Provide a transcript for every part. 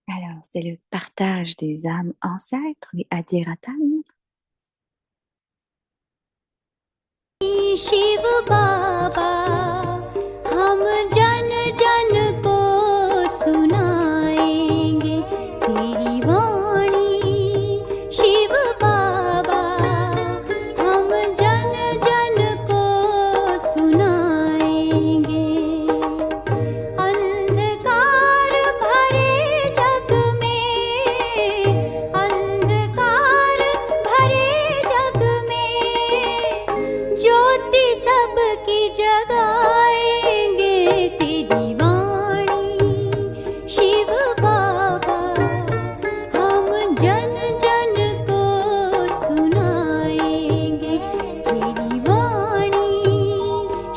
Alors, c'est le partage des âmes ancêtres, les Adhiratan. Shiv बाबा हम जन जन को सुनाएंगे तेरी वाणी शिव बाबा हम जन जन को सुनाएंगे अंधकार भरे जग में अंधकार भरे जग में ज्योति सबकी जगाएंगे तेरी वाणी शिव बाबा हम जन जन को सुनाएंगे तेरी वाणी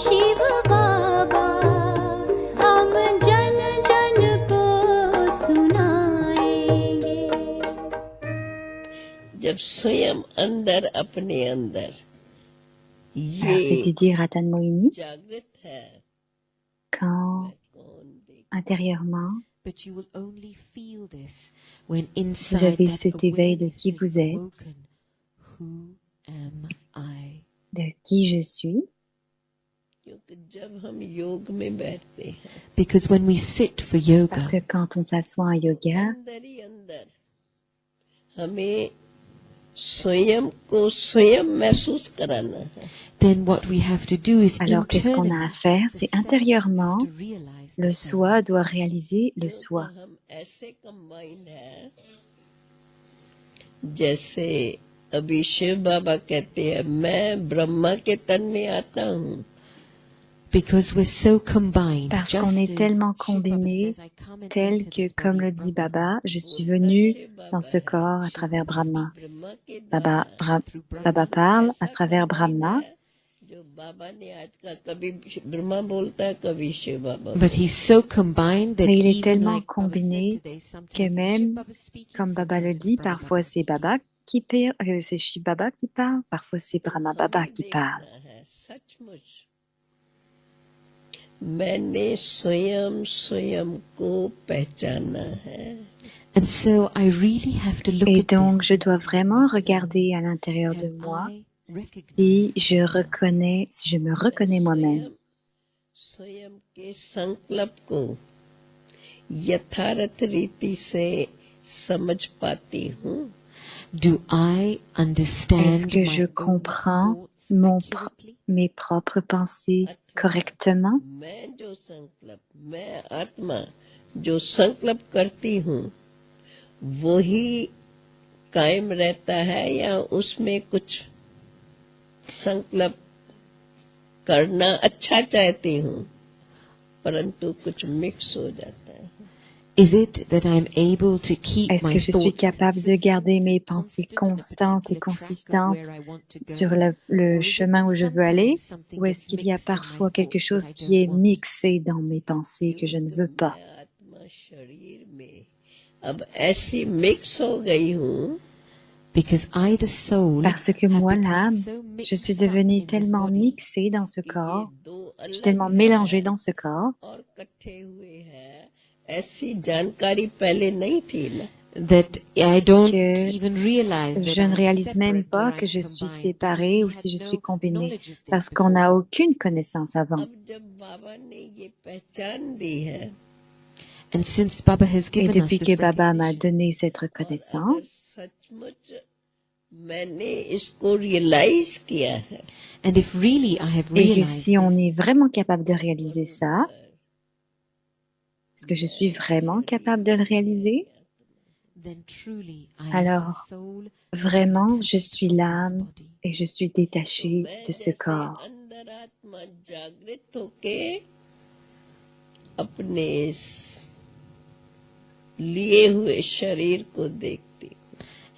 शिव बाबा हम जन जन को सुनाएंगे। जब स्वयं अंदर अपने अंदर Alors, c'est ये Didi Ratan Mohini. जागृत है, Quand कौन देख intérieurement, But you will only feel this when vous inside avez that cet éveil de awareness qui is vous êtes, awoken. Who am I? de qui je suis. क्योंकि जब हम योग में बैठते हैं Because when we sit for yoga, Parce que quand on s'assoit en yoga, अंदर ही अंदर हमें स्वयं को स्वयं महसूस कराना है। then what we have to do is alors qu'est-ce qu'on a à internally, faire? the C'est self intérieurement, has to realize le the self. soi doit réaliser le क्योंकि soi. हम ऐसे कंबाइंड हैं, जैसे अभी शिव बाबा कहते हैं मैं ब्रह्मा के तन में आता हूँ, Because we're so combined, Parce just qu'on est as tellement Shiv Baba combinés, says, I come and tel enter que, this comme body le of dit Brahma. Baba, je वो suis अपना venu शिव dans बाबा ce है। corps à Shiv travers Baba Brahma. speaks Brahma के Baba, द्वारा Bra- through Baba Brahma. parle à ऐसा travers combined Brahma, है जो बाबा ने आज का कभी ब्रह्मा बोलता है, कभी शिव बाबा But he's so combined that mais il est even tellement like Baba said combiné today, que sometimes it's Shiv même, Baba speaking, comme Baba le sometimes it's dit, Brahma parfois Baba c'est speaking. Baba qui parle, c'est Shiv Baba qui parle, parfois c'est तो Brahma Baba हमें qui parle. देखना है सचमुच मैंने स्वयं स्वयं को पहचाना है। And so I really have to look Et at donc, this je and dois say, vraiment regarder à l'intérieur de can moi I recognize si je myself? reconnais, si je me मैं reconnais moi-même. स्वयं के संकल्प को यथार्थ रीति से समझ पाती हूँ। Do I Est-ce understand que my je own comprends thoughts accurately? mes propres pensées अथवा correctement? मैं जो संकल्प, मैं आत्मा जो संकल्प करती हूँ वो ही कायम रहता है या उसमें कुछ संकल्प करना अच्छा चाहती हूँ परंतु कुछ मिक्स हो जाता है। Is it that I'm able to keep Est-ce my que je suis thoughts capable de consistent garder mes and pensées constant in a constantes et particular track of consistantes where I want to sur go? le Or is it chemin that où je veux sometimes aller? something Ou est-ce gets qu'il y a mixed in my parfois quelque thoughts that chose I qui don't est want? mixé dans mes pensées que je ne क्योंकि veux pas? मैं आत्मा शरीर में अब ऐसी मिक्स हो गई हूँ Because I, the soul, Parce que have moi, become l'âme, so je suis mixed up devenue in this tellement body mixée dans ce कि ये corps, दो je suis अलग tellement mélangée हैं dans ce corps और इकट्ठे हुए हैं। ऐसी जानकारी पहले नहीं थी ना। that I don't que even realize that je ne I'm réalise même separate or pas que I'm je suis combined because séparée we ou had si je suis no combinée, knowledge of this parce qu'on before. n'a aucune connaissance avant. अब जब बाबा ने ये पहचान दी है And since Baba has Et given us depuis this que Baba m'a recognition, donné cette और अगर reconnaissance, सचमुच मैंने इसको रियलाइज किया है and if really I have et que realized si on this, est vraiment capable de réaliser ça, बरोबर est-ce que je suis मैं vraiment शरीर capable de le में réaliser? then truly I am the Alors, soul vraiment, je detached suis from this l'âme body. et je suis तो détachée मैं de ce जैसे corps. अंतरात्मा जागृत होके अपने इस लिए हुए शरीर को देखती हूँ।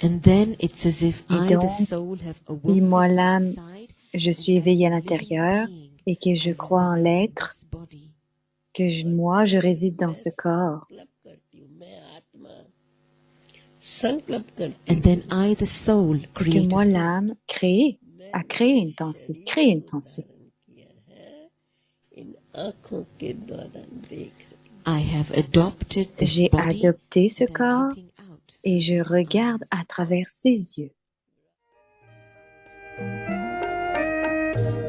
And then it's as if Et I, the donc, soul, have si awoken moi, l'âme, inside je and suis as éveillée à a living l'intérieur being, et que je I crois en reside in l'être, this body. que और moi, je फिर réside dans मैं ce corps. संकल्प करती हूँ, मैं आत्मा संकल्प करती And then हूँ, I, the soul, Et que create moi, a thought. l'âme, a मैंने créé une इस pensée, शरीर crée une को pensée. धारण किया है इन आँखों के द्वारा देख रही हूँ। I have adopted this J'ai body adopté ce and I'm corps looking out et je through his regarde eyes. à travers ses yeux.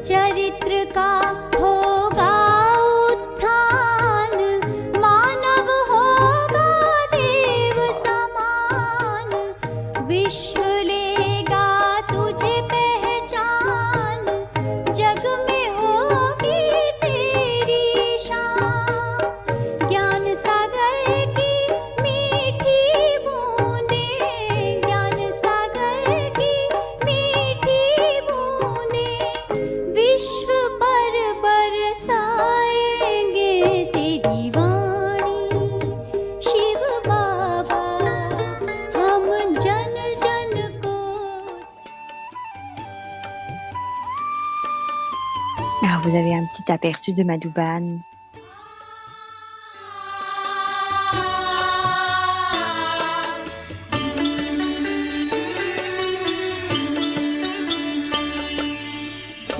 चरित्र का होगा उत्थान, मानव होगा देव समान, विश्व लेगा तुझे पहचान, जग में होगी तेरी शान। ज्ञान सागर की मीठी बूंदें, ज्ञान सागर की मीठी बूंदें, विश्व पर बरसाएंगे तेरी वाणी। शिव बाबा हम जन जन को। Alors, vous avez un petit aperçu de Madhuban.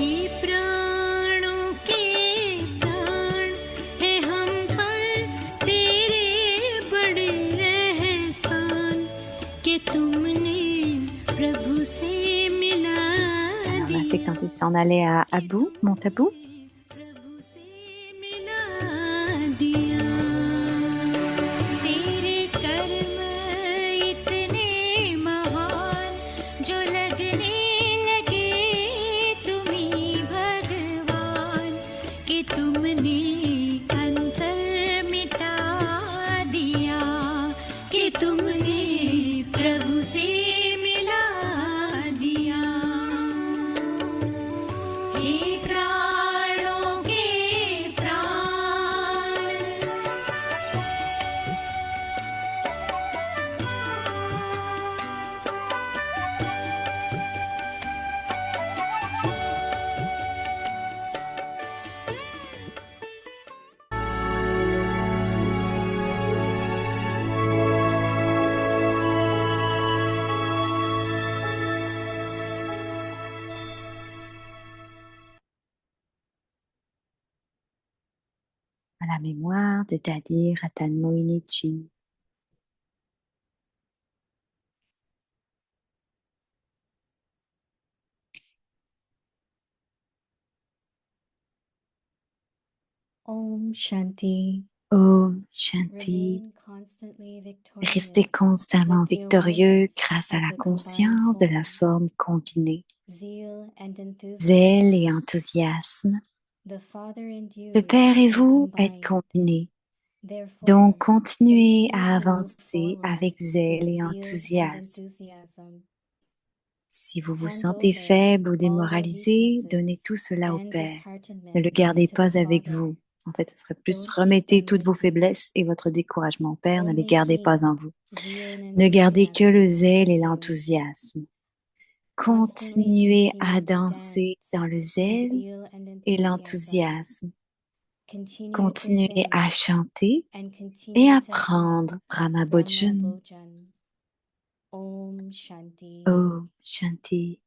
ये प्राणों के प्राण है हम पर तेरे बड़े एहसान, कि तुमने प्रभु से मिला Alors là, c'est quand ils s'en allaient à Abu, Mont Abu. प्रभु से मिला दिया। तेरे कर्म इतने महान, जो लगने लगे तुम्ही भगवान, कि तुमने अंतर मिटा दिया, कि तुमने प्रभु से मिला दिया। हे प्राणों के प्राण। À la mémoire de Dadi Ratan Moinichi. Om Shanti. Om Shanti. Remain constantly victorious. Restez constamment with the victorieux awareness grâce à of la the combined conscience de la form, forme combinée. zeal and enthusiasm. Zèle et enthousiasme. The Father and you Le Père et are vous êtes combined. combinés. Therefore, Donc continuez continue à to move avancer forward avec zèle with et zeal and enthousiasme. enthusiasm. Si vous vous Hand sentez over faible ou all your démoralisé, weaknesses donnez tout cela au and Père. disheartenment Ne le gardez to the pas avec Father. vous. En fait, ce serait plus Don't keep remettez them toutes with vos you. faiblesses et votre découragement au Père. Ne les Only gardez keep pas en vous. zeal and Ne gardez que le enthusiasm zèle et with you. l'enthousiasme. Constantly Continuez continue à to danser dance dans le in zèle zeal and et enthusiasm. l'enthousiasme. Continue to Continuez sing à chanter and et continue à to hum prendre Brahma Brahma Bhojan. Bhojan. Om Shanti. Om Shanti.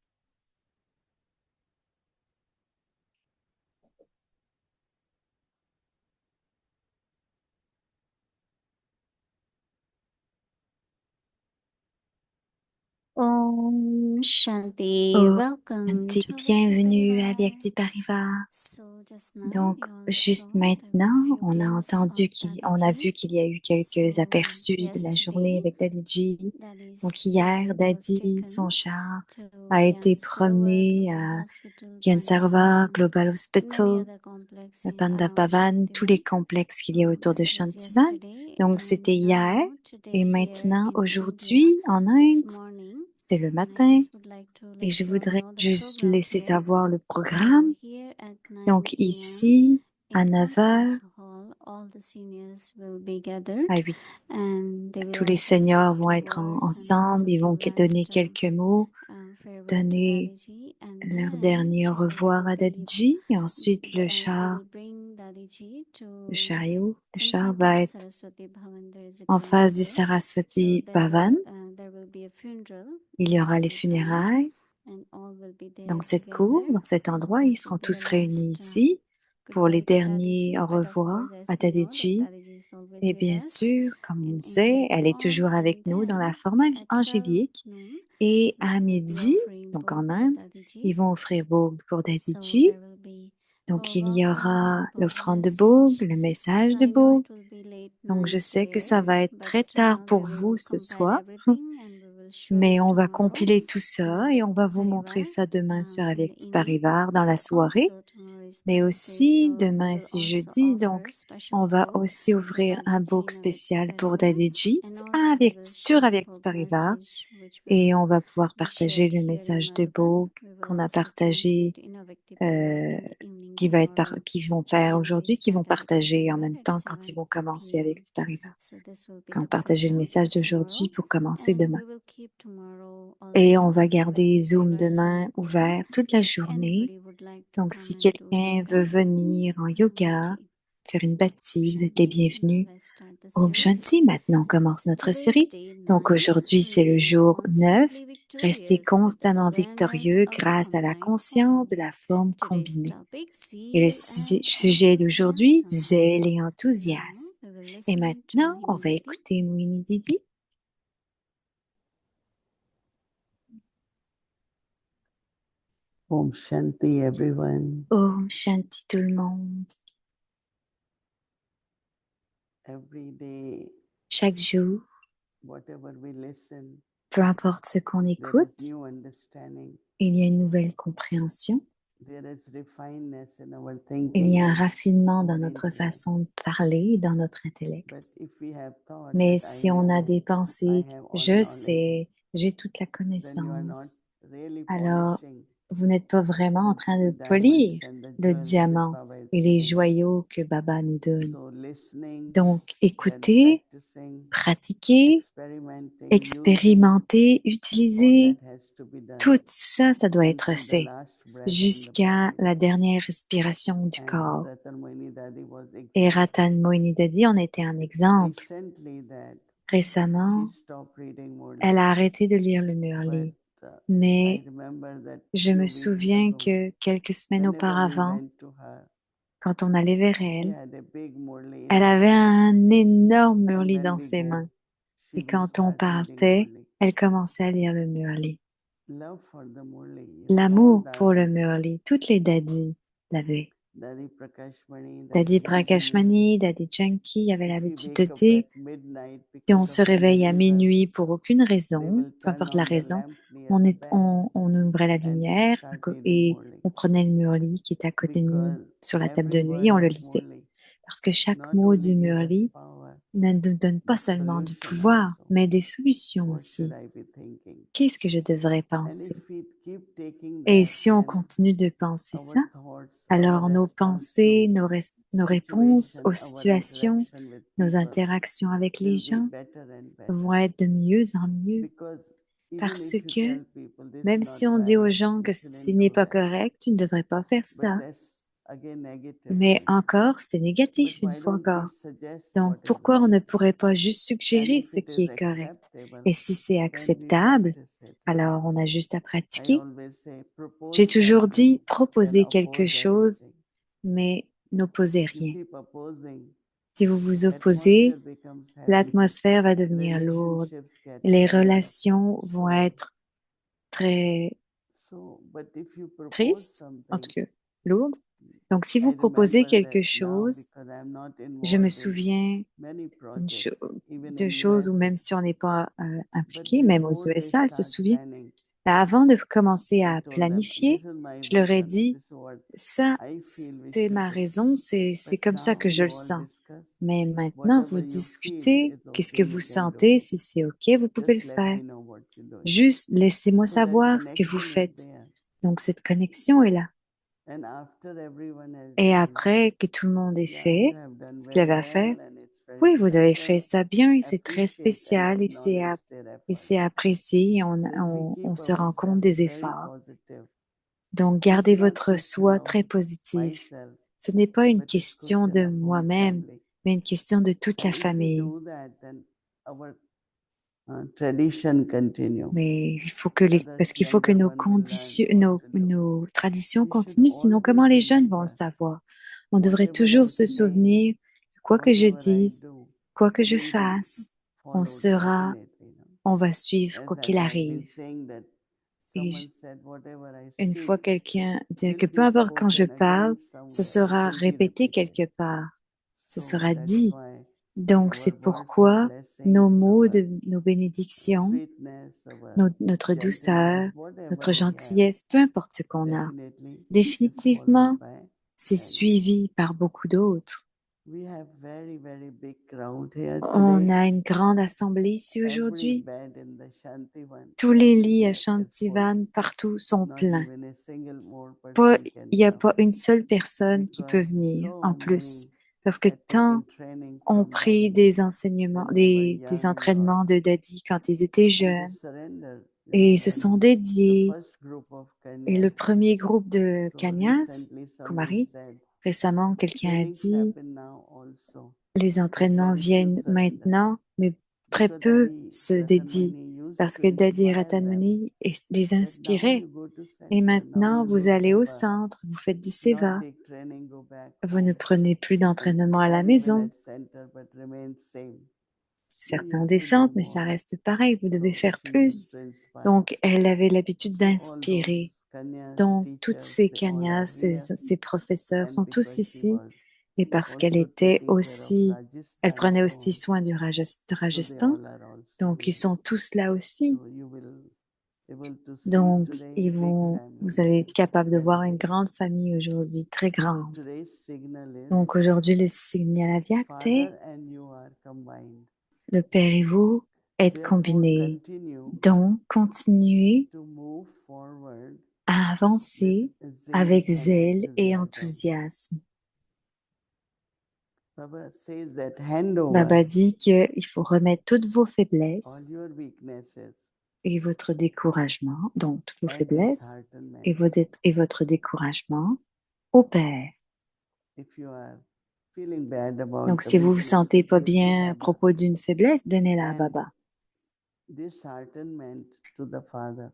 Om Shanti, Om welcome Shanti. to Vyakti Bienvenue à Parivar. Vyakti Parivar. So just now Donc, you juste saw there were a maintenant, few on a glimpses entendu of on a Dadiji. vu qu'il y a eu quelques So aperçus de la journée yesterday, avec Dadiji. Donc Daddy's hier, chariot was Dadi, taken son char, to a été Gyan Sarovar promené Global à Hospital, Gyan Sarvar Pandapavan, Global many Hospital, other complexes à around Pandapavan, tous les Shantivan. complexes qu'il y a autour de That was Shantivan. yesterday, Donc c'était and hier now et today here maintenant, in India, aujourd'hui, en it's Inde, morning. c'était le And I matin. just would like to Et let je you all voudrais know the juste program laisser here. savoir le So programme. here at 9 Donc p.m. ici, à in 9 heures, conference hall, all the seniors will be gathered à 8 and they will tous les also speak seniors vont two être words and ensemble, also ils vont give donner last quelques mots, farewell to donner Dadiji, and leur then dernier au chariot revoir will à be Dadiji, et ensuite they will bring Dadiji le to chariot, le in char front va of être Saraswati Bhavan. There is a en ground face du there. So Saraswati Bhavan. there will be a funeral Il y at aura les that ground, funérailles and all will be dans there cette cour, together, dans cet and endroit, that ils will seront be the tous réunis last ici. pour les goodbye to derniers Dadiji, au but of revoir course, as à we know that Dadiji. Dadiji is always Et with bien us sûr, comme on in le sait, angelic elle est form, toujours and avec nous dans la then forme at 12 angélique. noon, Et à they will be midi, offering donc en bhog for Inde, Dadiji. ils vont offrir Bhog pour So Dadiji. there will be Donc bhog il y offering aura and bhog l'offrande de Bhog, message. le So message de I know Bhog. it will be late Donc je night sais que today, ça va être but très tard we pour will vous ce compile soir. everything and we will show Mais you on va tomorrow compiler tout in ça et on Avyakti va vous Parivar montrer ça demain sur in the Avyakti evening. Parivar dans la soirée. Also, tomorrow is Mais Thursday, aussi, so we demain will c'est also jeudi, offer donc special on va bhog aussi for ouvrir un Dadiji Bhog in Avyakti spécial pour Parivar, Dadiji and also we will sur share Avyakti bhog Parivar. message which Et will on va pouvoir be partager shared le here in message de Madhuban. Bhog We will qu'on a also transmit partagé, in Avyakti Parivar euh, in the evening tomorrow. qu'ils vont faire And we aujourd'hui, qu'ils vont start Avyakti partager en Parivar même at temps quand ils 7 vont commencer p.m. Avyakti Parivar. So this will be Quand the partager le program message for d'aujourd'hui tomorrow. pour commencer And demain. we will keep tomorrow Et on also va garder Avyakti Zoom Parivar demain Zoom call. ouvert toute la If journée. anybody would like to Donc come si and do quelqu'un yoga, veut venir en yoga, Bhakti. faire une bhakti, vous êtes les Shanti. So now bienvenus. let's start the Om series. Shanti, maintenant on commence So notre today's série. day Donc 9. aujourd'hui c'est le Remain jour 9. constantly Restez victorious with constamment awareness victorieux of the grâce à la combined conscience de form. la forme Today's combinée. topic, Et le zeal and sujet d'aujourd'hui, enthusiasm. zèle et Now enthousiasme. we will Et listen to maintenant, on va Mohini Didi. écouter Mohini Didi. Om Shanti, everyone. Om Shanti tout le monde. Every day, Chaque jour, whatever we listen, peu importe ce qu'on there is écoute, new understanding. il y a une nouvelle compréhension. There is refinedness in our Il y a un thinking. raffinement dans our notre intellect. façon de parler et dans notre intellect. But if we have thought Mais that I si on a know, des I pensées, have all je knowledge, sais, j'ai toute la then you are not connaissance, really alors polishing vous n'êtes pas vraiment en train de the polir diamonds and the le jewels that diamant Baba is et les giving us. joyaux que Baba nous donne. So listening, Donc, then écoutez, practicing, pratiquez, experimenting, using, expérimentez, all utilisez. that has to be done Tout ça, ça doit être until the fait last breath in the jusqu'à body. la dernière respiration du And corps. Ratan Moini Dadi was Et example. Ratan Moini Dadi en était un exemple. Recently that Récemment, she stopped reading Murli. elle a arrêté de lire le But Murli. I Mais remember that je few me weeks souviens ago, que quelques semaines whenever we auparavant, went to her, quand on allait vers she elle, had a big Murli in elle her avait hand. un énorme And Murli when dans we ses go, mains. she Et will quand on start reading partait, Murli. elle commençait à lire le Murli. Love for the Murli. L'amour All pour le dadis, Murli, toutes les dadis l'avaient. Dadi Prakashmani, Dadi Dadi Janki used to Prakashmani, say, Dadi Janki avaient if we l'habitude de wake up dire, at midnight si on because se of any réveille à reason, minuit pour aucune they raison, will peu turn importe la on the raison, lamp near the bed on ouvrait la and lumière start reading et Murli. on prenait le Murli qui était à côté de nous Because sur la table de every nuit et word on le of lisait. Murli Parce que chaque not mot only du give us Murli power, ne nous donne pas but seulement du solution pouvoir, also. mais des solutions What should aussi. I be thinking? Qu'est-ce que je devrais And penser? if we keep taking Et that, si on then continue de penser our ça, thoughts, alors our nos response pensées, to nos réponses situation, aux our situations, interaction with nos people interactions avec les will be gens better and vont better. être de mieux en mieux. Because even Parce if you que tell people this is même not si on dit aux right, gens que you ce shouldn't n'est do pas that. correct, tu ne devrais pas faire But ça. that's again negative Mais thing. encore, c'est But négatif une why fois don't we encore. suggest Donc, what is pourquoi on ne right? pourrait pas juste And suggérer if ce it qui is est correct? acceptable, Et si c'est then we acceptable, practice it. alors on a juste à I pratiquer. always say J'ai propose toujours something, dit, then proposez quelque oppose chose, everything. mais n'opposez You rien. keep opposing, Si vous vous atmosphere opposez, becomes heavy, l'atmosphère va devenir lourde. relationships get Les heavy. relations vont So, être très but if you propose tristes, en tout something, cas lourdes. Donc, si I vous proposez remember that quelque now chose, because I'm not je me involved in souviens many une projects, even de in choses où US. même si on n'est pas But impliqué, même aux before they USA, elle se start souvient. planning, Mais avant de commencer I à told them, planifier, this is my je leur ai vision, dit, this is what ça, I feel we c'est should ma do. raison, c'est But comme ça now que je you le all sens. discuss, Mais maintenant, vous whatever you feel discutez, is qu'est-ce que okay, vous you can do. sentez, si c'est OK, vous pouvez le Just let faire. me know what you're doing. Juste laissez-moi So that savoir ce que vous connection is faites. there. Donc, cette connexion est là. And after everyone has Et done, après que tout le monde ait yeah, fait you have done ce qu'il very avait à faire, well and it's very oui, vous avez fait special. ça bien et c'est très Appreciate and spécial et acknowledge their c'est efforts. apprécié et So if we on keep se rend compte des ourselves very efforts. positive, Donc, it's gardez not votre question soi of très positif. myself, Ce n'est pas une but it's question question de of whole moi-même, family. mais une question de toute And la if we famille. do that, then our tradition continue. Mais il faut que parce Others, qu'il faut que younger one will learn what to do. nos traditions We should continuent, sinon comment les always jeunes vont le remember savoir? On devrait whatever I toujours se say, souvenir, quoi que je whatever I dise, do, quoi que je will be fasse, on followed sera, definitely. on va suivre quoi As qu'il I have been arrive. saying that Et someone said, whatever I une fois speak quelqu'un dit will que peu be importe quand je spoken parle, again ce somewhere. It sera will be répété repeated. quelque part, ce So sera that's dit. why Donc our c'est words of pourquoi nos blessings, mots our de nos bénédictions, sweetness, our notre douceur, gentleness, whatever notre we have, gentillesse, peu importe ce qu'on a, definitely is définitivement, followed by c'est many. suivi par beaucoup d'autres. We have very, very big crowd here On today. a une grande assemblée ici Every aujourd'hui. bed in the Shantivan, Tous les lits à everywhere is full. Shantivan, partout, sont Not pleins. even a single more Pas- person can Il n'y a come pas une seule personne qui peut because venir so en plus, many parce que had tant taken training ont from pris Daddy des enseignements, when they were des young entraînements or de Daddy quand ils étaient and jeunes they surrender, et ils se sont and the dédiés. first group of Et le Kanyas. premier groupe de So Kanyas, recently someone Kumari, said récemment, quelqu'un a trainings dit, happen now also, les but entraînements very few viennent surrender maintenant, mais très because peu Daddy se dédient, Ratanmuni used parce to que Daddy inspire them Ratanmuni les that now inspirait. you go to Et center, now maintenant, you vous do allez au seva, centre, vous faites du not seva, take training, go back vous ne home prenez plus and d'entraînement à la not even maison. at center but remain same. No, you Certains have to do descendent, mais ça more. reste pareil, vous devez So faire she plus. used to inspire. Donc, elle avait l'habitude So all those d'inspirer. Kanyas, Donc, toutes teachers, ces they all are kanyas, here. ces professeurs And sont tous because she ici. was Et parce qu'elle also était taking care of aussi, elle Rajasthan prenait aussi zone, soin du so they Rajasthan. all are also Donc, ils here. sont tous là aussi. So you will able to see Donc, today a big vous family. allez être capable de Very voir une big. grande famille aujourd'hui, très So grande. today's signal is Donc, aujourd'hui, le signal Avyakte, Father and you are combined. le Père et vous êtes Therefore, combinés. continue Donc, continuez to move forward à avancer with zeal avec and zèle et enthusiasm. enthousiasme. Baba says that hand over Baba dit qu'il faut remettre toutes vos all faiblesses your weaknesses et votre découragement, donc toutes vos at this faiblesses Heartenman. et votre découragement au Père. If you are feeling bad about Donc, the si vous vous weaknesses, sentez pas give to bien à Baba. propos d'une faiblesse, donnez-la à And Baba. this Heartenment to the Father.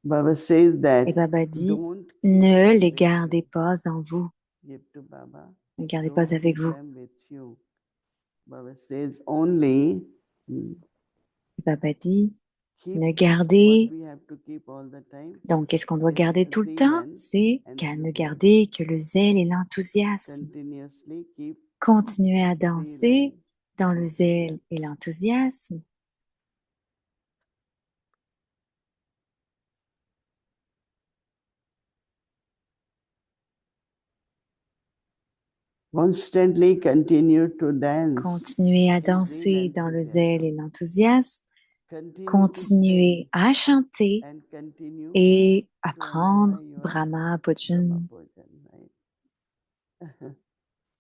Baba says that Et Baba dit, don't keep ne them les with gardez you. pas en vous. Give to Baba. Ne gardez Don't pas avec keep vous. them with you. Baba says only Baba dit, keep ne what gardez. we have to keep all the time. Donc, qu'est-ce qu'on doit Is garder tout le zeal temps? and C'est qu'à ne enthusiasm. garder que le zèle et l'enthousiasme. Continuously keep Continuez à zeal danser and dans le zèle enthusiasm. et l'enthousiasme. Constantly continue to dance. Continuez à in zeal danser and dans le zèle enthusiasm. et l'enthousiasme. Continue to Continuez sing à chanter and continue et à to prendre enjoy your Brahma Brahma Bhojan. Bhojan, right?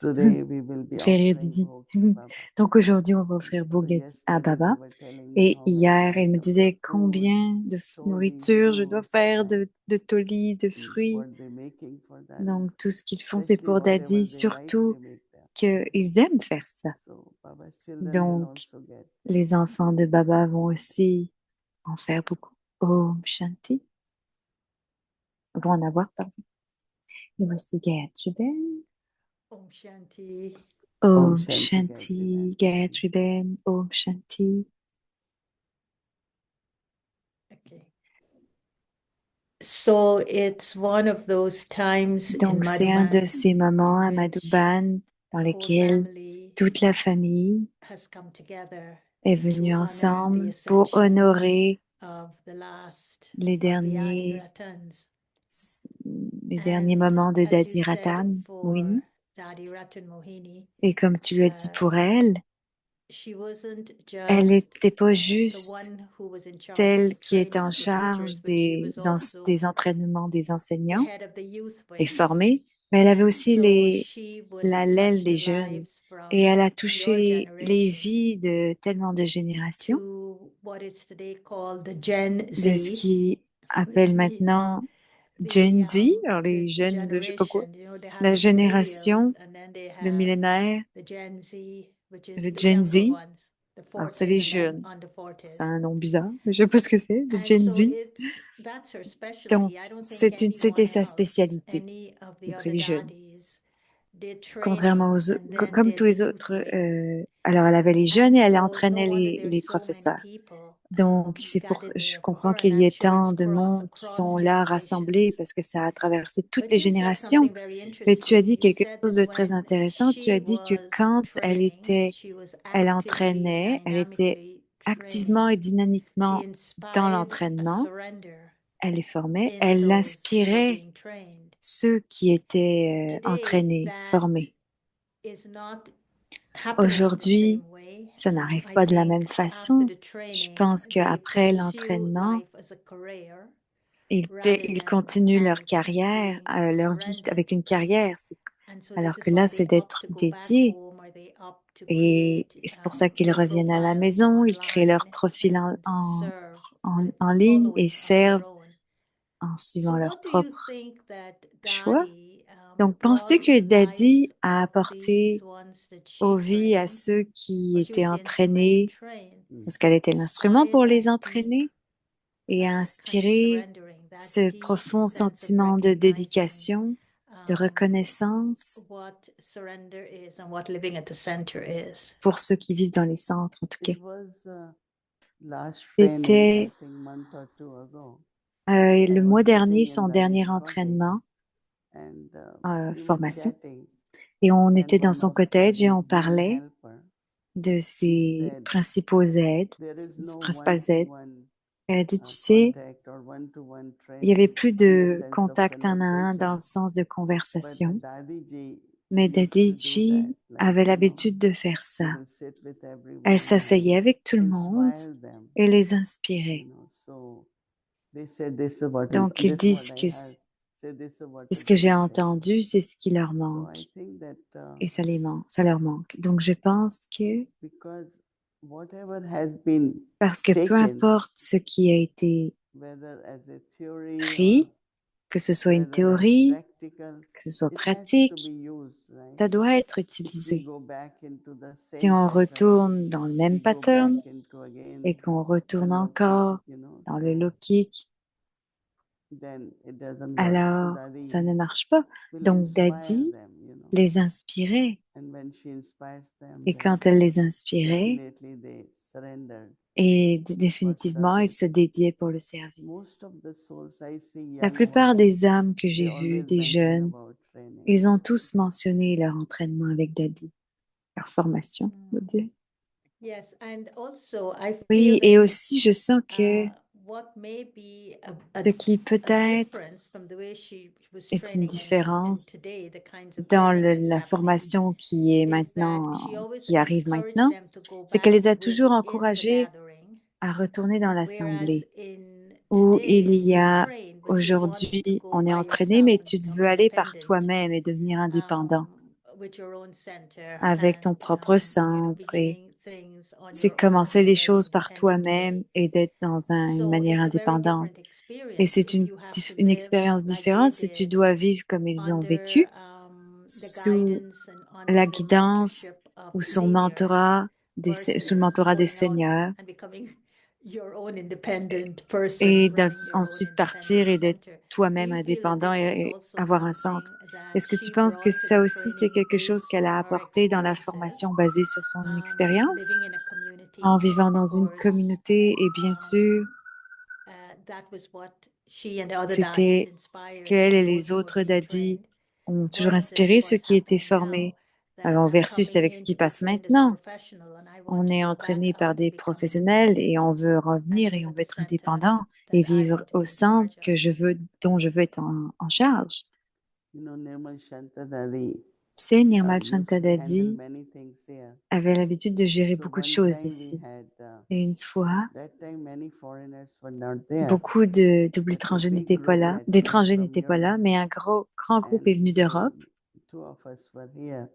Today we will be Faire offering Didi. bhog to Baba. Donc aujourd'hui, on va offrir So Bhogat à yesterday Baba. they were telling me Et how many hier, il me items disait of food, combien de toli nourriture je dois fruits, faire, and de tolis, de fruits. what they're making for Daddy. Donc tout ce qu'ils font, c'est Especially pour whatever Daddy, they like, surtout they make that. qu'ils aiment faire ça. So Baba's children will Donc also get. les enfants de Baba vont aussi en faire beaucoup. Om Shanti. Vont en avoir, pardon. Et voici Gayatri Ben. Om Shanti. Om Shanti, Shanti, Gayatri Ben. Om Shanti. Okay. So it's one of those times in Donc c'est un de Madhuban ces moments à in which Madhuban dans the whole lesquels family toute la famille has come together est to venue honor the ensemble pour ascension honorer of the last les of the Adi derniers, Ratans. les derniers And moments de as you Dadi said Ratan, for Mohini. Dadi Ratan Mohini, Et comme tu l'as dit pour elle, she wasn't elle just n'était pas the juste one who was in charge celle of qui est training en the teachers, charge but she was also des entraînements des the enseignants head of the youth et wing. formés, mais elle avait And aussi so she would have l'aile touched des the jeunes. lives Et elle from a your touché les generation vies de tellement de générations, to what is today called the Gen de ce Z, qui appelle which means maintenant the Gen Z, alors the les jeunes de je sais pas quoi, generation. You know, they have la the millennials génération, and then they le have millénaire, the Gen Z, which is le the Gen younger Z, ones, Alors, Fortes c'est les and jeunes. on the Fortes. C'est un nom bizarre, mais je sais pas ce que c'est, le And Gen so Z. that's her Donc, specialty. I don't think c'était anyone sa else, spécialité. any of the Donc, c'est other les jeunes. daddies, did Contrairement training aux autres, and then comme did tous the les youth autres, wing. alors elle avait les jeunes And et elle so no entraînait wonder there's les so many professeurs. people Donc, c'est pour, gathered je there for comprends her, qu'il and y I'm ait sure tant it's de monde qui across sont là rassemblés generations. parce que ça a traversé toutes But les you said générations. something very Mais tu as dit interesting. You quelque said chose that de très when intéressant. Tu she as dit que was quand training, she was elle actively, entraînait, elle était dynamically activement et training. She dynamiquement dans inspired a l'entraînement, surrender elle les formait, in elle those who were inspirait being trained. ceux qui étaient Today, entraînés, that formés. is not happening the Aujourd'hui, same way. ça n'arrive I pas de la même think after façon. the Je training, pense they qu'après pursue l'entraînement, life as a career rather ils than continuent leur life as carrière, being leur vie surrendered. avec une carrière. And so Alors this que is là, why c'est they opt d'être to go back dédié. home, or they opt to Et create c'est pour ça qu'ils their reviennent à la profiles maison, ils créent leur online profil and serve with en a ligne et following of their servent own. en So suivant leur what do you propre think that choix. Daddy Donc, penses-tu brought to que the lives Daddy a of these apporté ones that aux she vies à trained? ceux qui Well, she was étaient the instrument to entraînés, train. parce qu'elle était l'instrument Inspired pour that les deep entraîner, et a kind of inspiré surrendering, that ce deep profond sense of sentiment de recognizing dédication, de reconnaissance what surrender is and what living at the center is. pour ceux qui vivent dans les centres, en tout cas. It was last training, I C'était think, month or two ago. le I mois was dernier, sitting son in dernier Daddy's cottage entraînement, and we were formation, chatting. et on And était dans one son of cottage et on Daddy's main parlait helper, de he ses said, principaux aides, there is ses no principales aides. one-to-one Elle a dit, tu sais, contact or one-to-one il n'y avait training plus in the de sense of contact un à un dans conversation. le sens de But conversation, Dadiji mais used to do that, Dadiji like, avait you know, l'habitude de faire she ça. will sit with Elle everyone s'asseyait and avec tout le monde inspire them, et les you inspirait. know. So they said this is what Donc, ils this is what disent I que heard. Say this is what c'est ce is que j'ai missing. entendu, c'est ce qui leur So manque. I think that Et ça leur manque. Donc, je pense que, because whatever has been parce que peu taken, importe ce qui a été whether as a theory or pris, que ce soit une whether as théorie, practical, que ce soit it has to pratique, be used, right? ça doit être If we utilisé. go back into the Si same on pattern, retourne dans le we même go back pattern into again et qu'on the retourne low kick, encore you know, dans le so low kick, then it doesn't work. So alors ça Daddy ne marche pas. will Donc inspire Daddy them, you know, les inspirait. and when she inspires them, Et then quand elle les inspirait, definitely they surrender. et for définitivement, ils service. se dédiaient pour le service. Most of the souls I see, La young plupart ones, des âmes que they j'ai vues, always des mention jeunes, about training. ils ont tous mentionné leur entraînement avec Daddy, leur formation, on va dire. Yes, and also I Oui, feel et that aussi je sens que what may be a ce qui peut-être difference from the way she was est une training and différence today, the kinds of dans training that's la happening, formation qui est is that maintenant, she always qui arrive encouraged maintenant, them to go c'est qu'elle les a back toujours within the encouragés gathering, à retourner dans whereas l'assemblée, in où il today's y you're a trained, but you want to aujourd'hui, go on est by entraîné, yourself mais and tu become veux aller par independent, toi-même et devenir indépendant with your own center avec ton and propre centre et beginning things on c'est your own commencer in a les very choses par independent toi-même way. et d'être dans une So manière it's a very indépendante. different Et experience c'est if you have to une live expérience like they différente si tu did dois vivre comme ils ont under vécu, the sous guidance and la under the guidance mentorship of ou son seniors mentorat, sous le versus mentorat des going out seigneurs, and becoming your own independent person et running your own ensuite partir independent et d'être center. Do toi-même you feel that indépendant this was et also avoir un something centre. that Est-ce que tu she penses que brought to ça the aussi, c'est training quelque chose based qu'elle on a her apporté dans la experiences, formation basée sur son expérience, living in a community en and vivant of dans une course communauté et bien sûr, that was what she and the other daddies c'était inspired qu'elle et those les who were autres being daddies trained ont toujours versus inspiré ceux what's qui étaient happening formés, now that avant I'm versus coming avec ce in qui to be passe trained as a maintenant. professional and I want On to est go back entraîné par out and des become professionnels et on independent veut and revenir et live on at veut the être center indépendant that et I vivre want to au be in centre charge of. dont je veux être en charge. You know, Nirmal Shanta Dadi Tu sais, Nirmal used to handle Shantadadi many things here. avait l'habitude de gérer So beaucoup de one choses time we ici. had, Et une fois, that time many foreigners were not there, beaucoup but a d'étrangers big n'étaient pas group là, had come d'étrangers from n'étaient pas là, Europe. mais un grand groupe est And venu so d'Europe two of us were here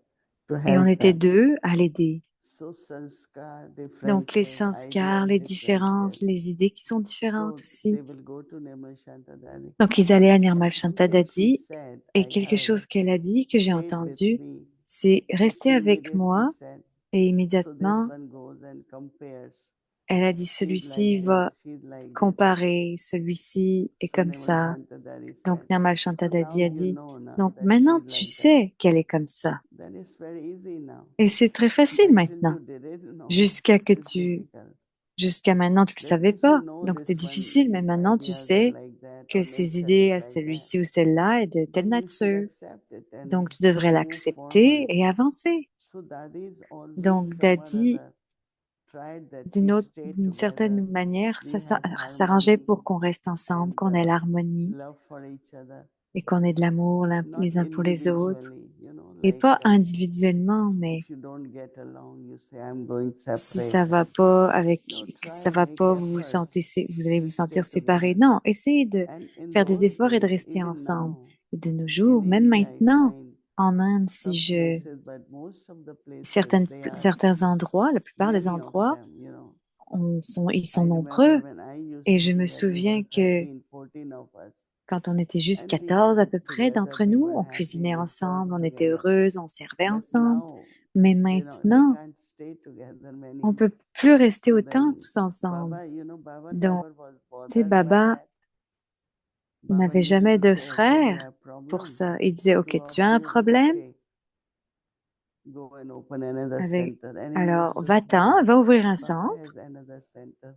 to et on help était them. deux à l'aider. So sanskar, Donc les differences, sanskars, ideas, les différences, differences. les idées qui sont différentes So aussi. they will go to Nirmal Shanta Dadi. Donc ils allaient à Nirmal And something she Shantadadi said, et I quelque heard, chose qu'elle a dit, que j'ai stayed with entendu, me. c'est And restez she avec immediately moi said, Et So this immédiatement, one goes and compares. elle a dit, She's like celui-ci va this, she's like this. comparer, celui-ci est So comme Nirmal ça. Shantadadi Donc, said, Nirmal so Shantadadi now a you dit, know now donc that maintenant she's tu like that. sais qu'elle est comme ça. Then it's very easy now. Et c'est très facile Until maintenant. you didn't know, Jusqu'à que it's tu, difficult. jusqu'à maintenant, tu le Just savais as you pas. know Donc, c'est this one, difficile, mais these maintenant, tu ideas are sais like that, que or ces nature is idées à like that. celui-ci ou celle-là est de telle Then you should nature. accept it and Donc, tu devrais move l'accepter forward. et avancer. So Dadi's always Donc, some or Daddy, other tried that d'une we autre, stay d'une certaine together, manière, we ça have s'arrangeait harmony pour qu'on reste ensemble, and qu'on ait l'harmonie love for each other, et qu'on ait de l'amour not les uns pour les autres. individually, you know, Et like pas individuellement, mais if you don't get along, you say I'm going si separate. ça va pas avec, No, ça try, va make pas, vous vous efforts sentez, vous allez to vous stay sentir séparés. together. Non, essayez de And in faire des those efforts et de days, rester even ensemble. now, Et de nos in jours, même India, I maintenant, find en Inde, si some je, places, but most of the places, they are certains endroits, la plupart des many of endroits, them, you know. ils sont I remember nombreux. when I used Et to je me be there, we souviens were que 13, 14 of us. quand on était juste And we 14 à cooked peu près together, d'entre we nous, were on happy, cuisinait we ensemble, served on était together. heureuses, on servait But ensemble. now, Mais they maintenant, can't stay together many. on peut plus rester So autant then tous ensemble. Baba, you know, Baba Donc, never was tu sais, bothered by Baba that. Baba n'avait used jamais to de say, okay, you frère have pour problem, ça. Il disait, OK, two of tu as un you, problème okay, go and open another avec... center. And he Alors, used to va-t'en, smile. va ouvrir un Baba centre. has another center.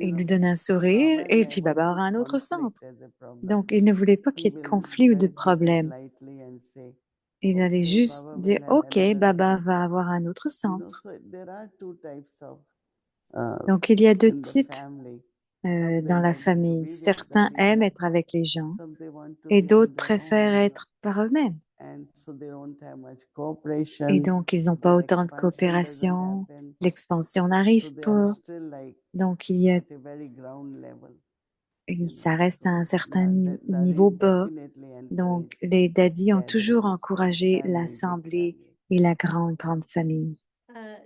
Et You il lui know, donnait un so sourire, Baba et puis never Baba took aura un autre conflict centre. as a problem. Donc, il ne voulait pas He qu'il y ait de will conflit ou de well take it problème. lightly and say, Il allait okay, juste Baba dire, will have OK, another Baba center. va avoir un autre You know, centre. so there are two types of Donc, il y a deux in the types family. Some they dans la like to famille. be with the Certains aiment people, être avec les gens some they want to et be on d'autres their préfèrent own, être par eux-mêmes. and so they don't have much Et cooperation. donc, ils n'ont The pas autant de expansion doesn't coopération, happen. l'expansion So n'arrive they are pas. still like Donc, il y a, at a very ground level. You ça know, reste à un so certain that niveau is bas. definitely Donc, encouraged les daddies ont toujours gatherings, encouragé family, big l'assemblée family. et la grande famille.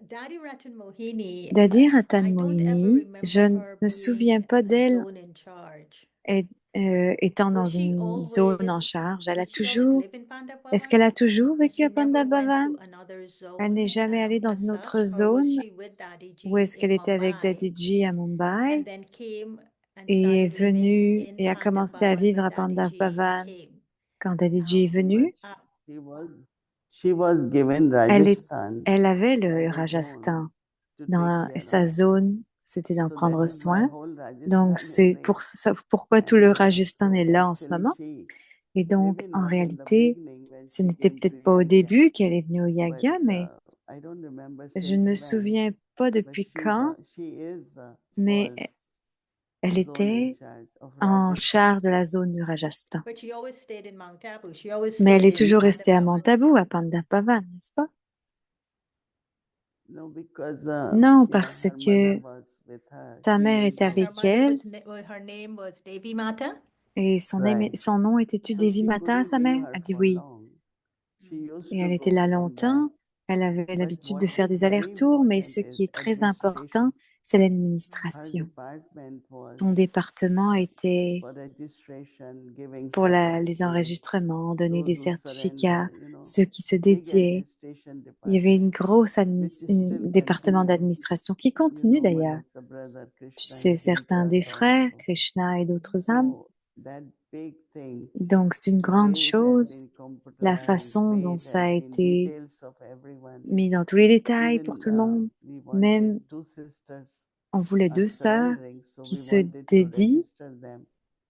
Daddy Ratan Mohini, Dadi Ratan I don't ever Mohini, je remember ne her me being souviens pas a d'elle zone in charge. étant dans Was she une zone en always, charge. Elle a did she always toujours, live in est-ce Pandavavan? qu'elle a toujours That vécu she à never went Pandabavan? to another Elle n'est zone jamais allée dans as une autre such, or was zone? she with Daddy Ou G est-ce qu'elle in était avec Mumbai Daddy G à Mumbai and then came and et est started living venue in et a commencé à Pandavavan vivre when à Daddy G Pandabavan came? quand Daddy G est But venu? she was given Elle, Rajasthan elle avait le as a Rajasthan. zone to take Dans care sa of. zone, c'était d'en So that prendre is why soin. whole Donc, Rajasthan is c'est there. pour ça, pourquoi tout le And Rajasthan so est là en ce actually moment. she Et donc, maybe en not in the réalité, beginning when ce she n'était came to peut-être pas au Yagya, début qu'elle est venue au but Yaga, mais I don't remember je ne me since when. souviens pas But depuis quand, she is mais was elle zone in était charge of en Rajasthan. charge de la zone du Rajasthan. But she always stayed in Mount Abu. She always Mais elle stayed est in toujours restée à Pandavavan. Montabou, à Pandapavan, n'est-ce pas? No, because Non, you know parce her que mother was with her. sa She mère used était And to her avec mother elle was, her name was Devi Mata. et right. son nom était-tu So Devi she Mata, couldn't sa leave mère? her Elle dit for oui. long. She used Et to elle était go, là come back. longtemps. Elle avait But l'habitude de what faire is des very allers-retours, mais important ce is qui est très administration. important, c'est Her l'administration. department was Son département était for registration, giving pour les certificates, enregistrements, donner des those who certificats, surrender, you know, ceux qui se big dédiaient. administration Il y avait une department, grosse which still département continues. d'administration qui You continue know, one d'ailleurs. of the brother Tu Krishna sais, is in certains des class frères, also. Krishna et d'autres âmes. So that big thing, Donc, c'est une the grande way it has chose, been la computerized, façon way dont it ça has a been été details of everyone. mis dans tous les détails pour Even tout le monde. we Même, wanted two sisters on voulait are deux sœurs surrendering, so qui we se wanted to dédient. register them.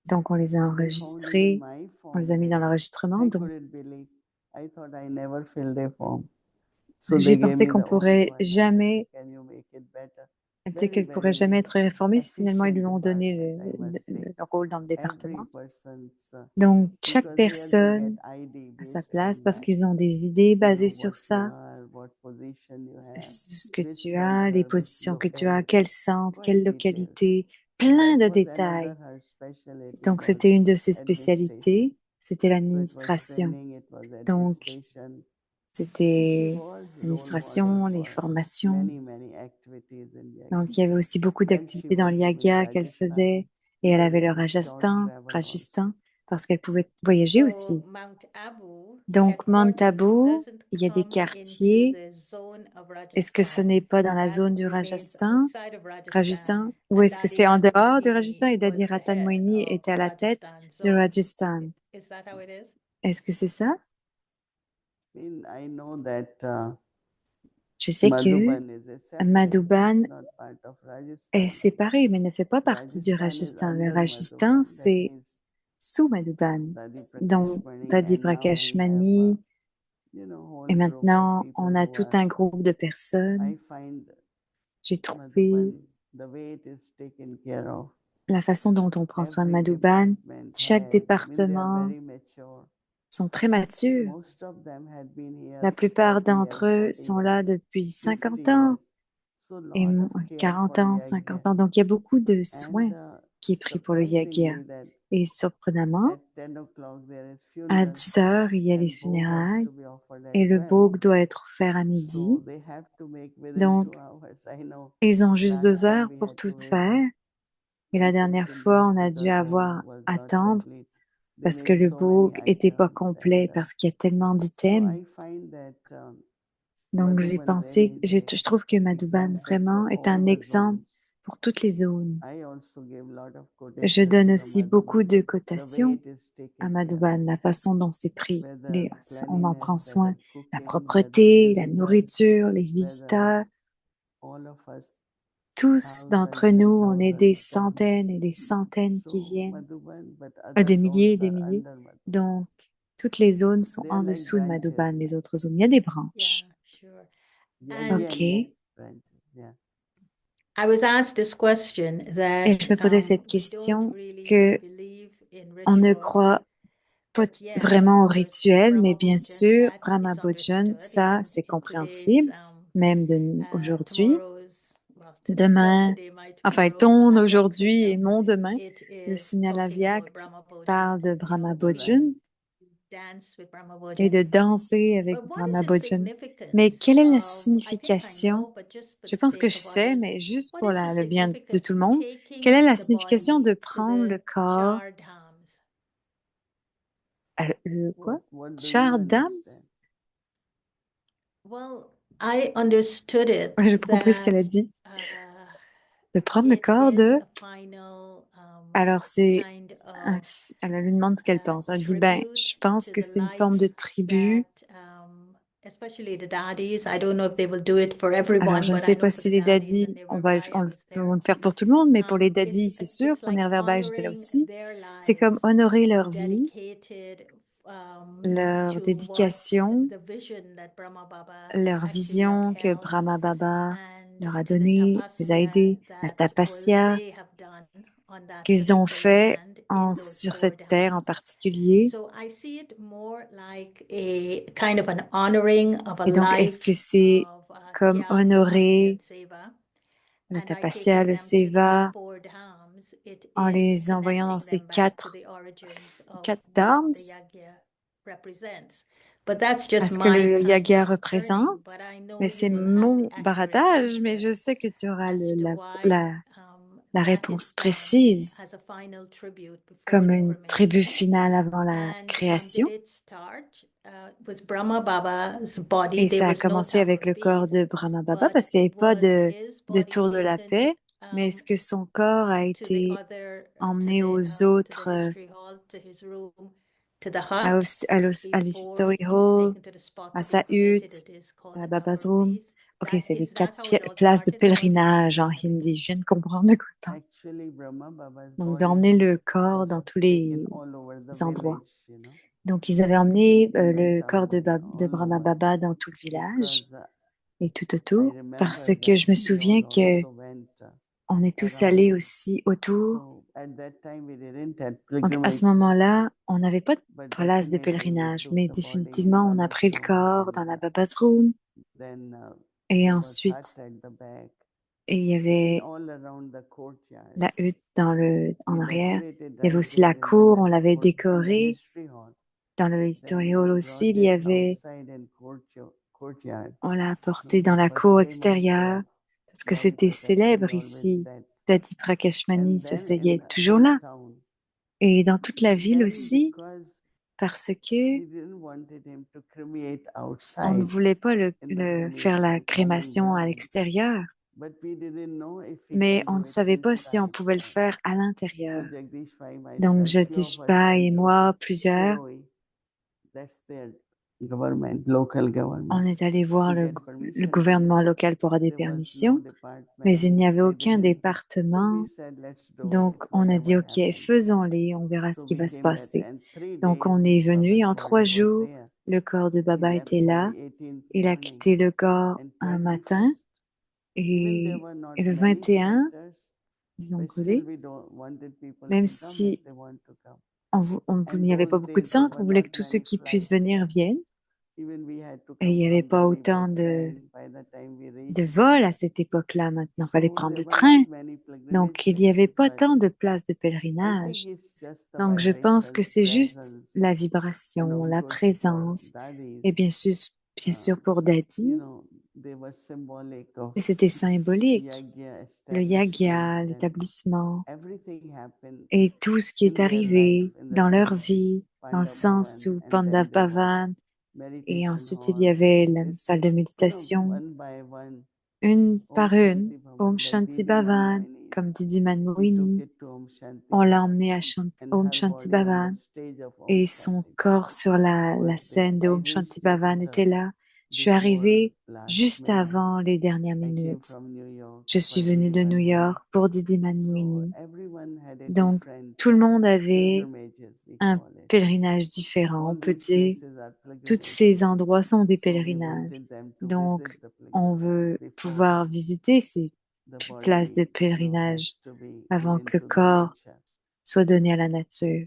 Donc, on les a So they found even enregistrés, my on les form a mis dans there. l'enregistrement. I Donc, couldn't believe. I thought I never filled a form. So j'ai they gave pensé me qu'on the old pourrait one and they said, jamais, can you make it better? elle disait Very, qu'elle pourrait jamais very être réformée. Finalement, ils efficient lui ont donné department, I must say. le rôle dans le Every département. person's, Donc, chaque because here you personne get ID à sa based place on parce that. qu'ils ont des idées You know basées sur what you ça, are, what position you have, ce que which tu as, les center, which positions que tu as, locality, quel centre, quite quelle details. localité, So plein that de was détails. another her specialty Donc, was c'était une de ses administration. spécialités, c'était So it was l'administration. training, it was Donc, administration. And she c'était was role l'administration, model les for formations. many activities in Donc, Yagi. il y avait aussi beaucoup And she d'activités dans was le doing Yaga qu'elle Rajasthan faisait et elle because avait it le was short travel also. Rajasthan parce qu'elle pouvait voyager So aussi. Mount Abu Donc, Mount headquarters Abu, doesn't il y a des come into quartiers. the zone of Est-ce que ce Rajasthan. n'est pas dans la That zone du remains Rajasthan, outside of Rajasthan. Ou And est-ce que Dadi c'est en Ratan dehors du Moini Rajasthan et Dadi was the Ratan head Moini était à of la tête Rajasthan du zone. Rajasthan? Is that how it is? Est-ce que c'est ça? I know that Je sais que Madhuban is a separate, Madhuban it's not part of est Rajasthan. séparé, mais ne fait pas partie du Rajasthan is Rajasthan. Le under Rajasthan, Madhuban. That c'est means sous Madhuban. Dadi Donc, Prakashmani, Dadi and now we have Prakashmani, whole et group of maintenant, people on a who tout are. un groupe de personnes. I find J'ai trouvé Madhuban, the way it is taken care of. la façon dont on prend soin de Every Madhuban. department Chaque has, I mean, they are département very mature. sont très matures. Most of them had been here La plupart 30 d'entre years, eux 40 sont years, là depuis 50 50 ans years. So et lot of care 40 for ans, Yagya. 50 ans. Donc, il y a beaucoup de soins And qui est pris pour le Yagya. surprisingly that Et surprenamment, at 10 o'clock there is à funeral 10 heures, il y a les and bhog has funérailles to be offered et as le well. bhog doit être offert à midi. So they have to make within Donc, 2 hours. I know ils ont juste last 2 time heures we pour had to tout wait faire. Et la dernière until fois, on late a dû because bhog avoir was not attendre complete. They parce que made le so many bhog était pas items complet, and parce qu'il y a tellement so d'items. I find that Donc, j'ai Madhuban pensé, really is je trouve que a Madhuban example vraiment for est all un the exemple zones. pour toutes les zones. I also give lot of Je quotations donne from aussi beaucoup Madhuban. de The way cotations it is à taken care of, Madhuban, la façon dont c'est pris. whether On en prend cleanliness, soin. whether La cooking, propreté, whether la visitors, nourriture, les whether visiteurs. all of us, Tous d'entre thousands and nous, on est des thousands come. centaines et des centaines qui So viennent, Madhuban, but other des milliers et zones des are milliers. under Madhuban. Donc, toutes les zones sont They are en like dessous de branches. Madhuban, les autres zones. Il y a des Yeah, branches. sure. Yagya OK. and branches. Yeah. I was asked this question Et that je me posais cette we don't question really que believe in on ne rituals, croit pas but yes, vraiment of au course, rituel, mais bien Brahma sûr, Bhojan, that Brahma is Bhojan, understood ça, in c'est today's compréhensible, même aujourd'hui. tomorrow's, well, Demain, today, my enfin, tomorrow, ton Avyakt aujourd'hui et Khandam, mon demain, it le is signal talking about Avyakt Brahma parle Bhojan, de Brahma the Bhojan dance with Brahma et Bhojan. de danser avec But what Brahma is the Bhojan. Mais significance quelle est la of, I think I signification? know, but just for Je the pense que sake je of sais, others, mais juste what pour is the le bien de significance tout le of monde, quelle est taking la the signification body de to prendre le the corps, Char Dhams? le quoi? What do you Chardams? understand? Well, I understood it J'ai pas compris ce qu'elle a that dit. De prendre le it corps is de... a final Alors, c'est kind un... of Elle lui demande ce qu'elle pense. Elle dit, ben, je tribute pense to que the c'est une forme de life tribu. that, especially the daddies. I don't know if they will do it for Alors, everyone, je ne but I sais know pas for si the les daddies daddies, and on va, Nirvambhai, I was on there. va le faire pour tout le monde, mais pour les It's daddies, c'est sûr. it's Pour like Nirvambhai, j'étais là honoring aussi. their C'est comme lives, honorer leur vie, dedicated leur to what dédication, the vision that Brahma Baba leur actually vision que upheld Brahma Baba and leur a to the donné, les a tapasya aidés, la that tapasya they have done on that qu'ils ont particular fait land in those sur four cette terre en dhams. particulier. So I see it more like a kind of an honoring of a Et donc, est-ce life que c'est of comme Tyag, Tapasya, honorer and Seva. le And I tapasya, taking le them to these seva, four dhams, it en is les envoyant dans connecting ces them back to the origins of what dharms, the yagya represents. But that's just à ce que my le kind yaga of turning. représente. But I know Mais you c'est will have the mon accurate baratage, mais answer je sais que tu auras as to la, why la that is réponse done précise, as a final tribute before comme the une tribu cremation. finale avant la And création. did it start with Brahma Baba's body? Et There ça a was no commencé Tower avec of le corps de Peace, Brahma Baba but parce qu'il n'y avait pas was his de body tour de la taken paix, mais est-ce que son corps a to the été other, emmené aux to the autres, history hall, to his room, to the hut à before l'History he was Hall, taken to the spot à to be sa cremated? hutte, It is à called la the Tower Baba's of Room? Peace. Ok, c'est les Is that 4 how it all places de started, or what is the pèlerinage en significance? hindi. Je viens de comprendre de quoi il parle. Actually, Brahma Baba's Donc, body d'emmener le corps was dans tous taken les all over the endroits. village, you know, Donc, ils avaient emmené in le corps town, de all Brahma over. Baba dans tout le village Because et tout I autour, parce remember que that je me we all souviens que also went on est tous around. allés aussi autour. So at that time we didn't have Donc, à pilgrimage, ce moment-là, on n'avait pas de but place de definitely we pèlerinage, took mais the body in définitivement, on a Baba's pris le room, corps dans la Baba's Room. then Et there was hut ensuite, at the back, et il y and avait all around the courtyard. la hutte en We arrière. decorated Il y avait right aussi there la in the cour, on l'avait court, in the décorée. history hall. Dans le Then History we Hall aussi, brought il y it avait, outside in courtyard. on l'a No, apporté dans it la was cour famous extérieure, there. parce que Dadi c'était Prakashmani célèbre always ici. said. Dadi Prakashmani And then s'asseyait toujours in the là. town, Et dans toute la ville then aussi, because parce We que didn't wanted him to cremate on ne outside voulait pas in the faire la crémation à underground, l'extérieur, but we didn't know if we mais can on do ne it savait pas si on inside. pouvait le faire à l'intérieur. So Jagdish Bhai, Donc myself, few Jagdish of us Bhai et went to moi, plusieurs, Shiroi. That's their government, local on government, est allé voir to le get permission. gouvernement local pour avoir des There was no permissions, department. mais il n'y avait They aucun didn't. So département. we said, let's do Donc it, on a dit, whatever OK, happens. faisons-les, on verra ce So qui we va se came that, passer. and 3 Donc on days est venu et en Baba's 3 body was jours, there. le corps de He Baba left était on là. the 18th Il a morning. quitté le corps And un matin 21st, even there et, were not et le many 21, centers, ils ont but still brûlé. we don't wanted people Même to come if si they want to come. il And n'y avait pas those beaucoup de days there centres, on were voulait not que tous ceux many qui puissent flights. venir viennent. Even we had to Et il come n'y avait from pas Delhi by autant de train by the time we de reached vols there. à cette époque-là maintenant. Il fallait So prendre there le were not train. many pilgrimage Donc, il n'y avait places, pas but tant de places de I think pèlerinage. it's just the Donc, je pense que vibration, c'est juste presence, la and vibration, of la course for présence. daddies, Et bien sûr pour you Daddy, know, they were symbolic of et c'était the symbolique. yagya Le yagya, establishment, and l'établissement, everything happened et tout ce qui in est their life arrivé in the dans leur sense vie, dans le Pandav sens Bhavan, où and Panda then there was Bhavan, et meditation ensuite il y hall. avait la It's, salle de you know, méditation, one by one, une Om par une, Shanti Om Bhavan, like Shanti Didi Bhavan, comme Manmohini's. Didi We took Manmohini. it to Om Shanti On l'a Bhavan, emmené à and Om her Shanti body on the Bhavan stage of Om et son Shanti corps Bhavan sur la was scène there. de I Om Shanti reached Bhavan just était là. Je suis before arrivée last juste minute. avant les dernières I came minutes. from New York Je for suis venue Didi de New Manmohini. York pour Didi So Manmohini. everyone had a Donc, different tout le monde avait pilgrimages, we un call it. pèlerinage différent. On All peut these dire, places are tous pilgrimages. ces endroits sont des So we pèlerinages. wanted them to Donc, visit the on pilgrimage veut before pouvoir visiter ces the places de body, pèlerinage has to be avant given que le to the corps nature. soit donné à la nature.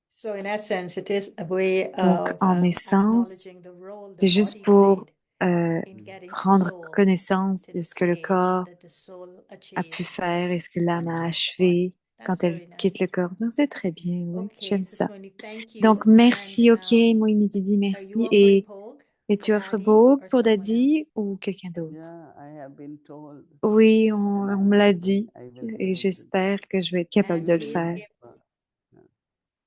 So in essence, it is a way Donc, of en essence, acknowledging the role the c'est juste body pour played in getting the prendre soul connaissance to de the ce que le stage corps that the soul a pu achieved faire et ce que l'âme when it a left the body. achevé That's quand elle very quitte le nice. corps. Donc, c'est très bien, oui, Okay, j'aime so ça. Swani, thank you. Donc, And merci, ok, Moïni Didi, are you merci. offering Pog Et for tu offres Daddy Boog or pour someone Daddy else? ou quelqu'un d'autre? Yeah, I have been told, Oui, and on me l'a dit I will be et able to j'espère que je vais être capable And de le please faire.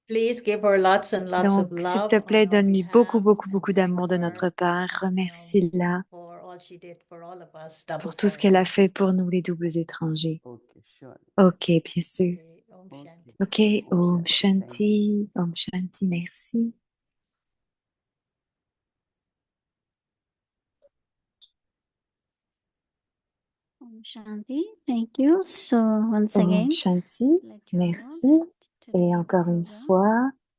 please give her lots and lots of Donc, s'il love te plaît, on our donne-lui beaucoup, behalf beaucoup, and beaucoup thank d'amour de notre her part. Remercie-la for all she did for all of us, double pour tout ce qu'elle a foreigners. fait pour nous, les doubles étrangers. Okay, sure. Ok, bien sûr. Okay, Om Shanti. Ok, Om Om Shanti, thank you. Shanti, Om Shanti, merci. Om Shanti. Thank you. So once Om again, Shanti, let you all know merci. that today Et the encore une program fois,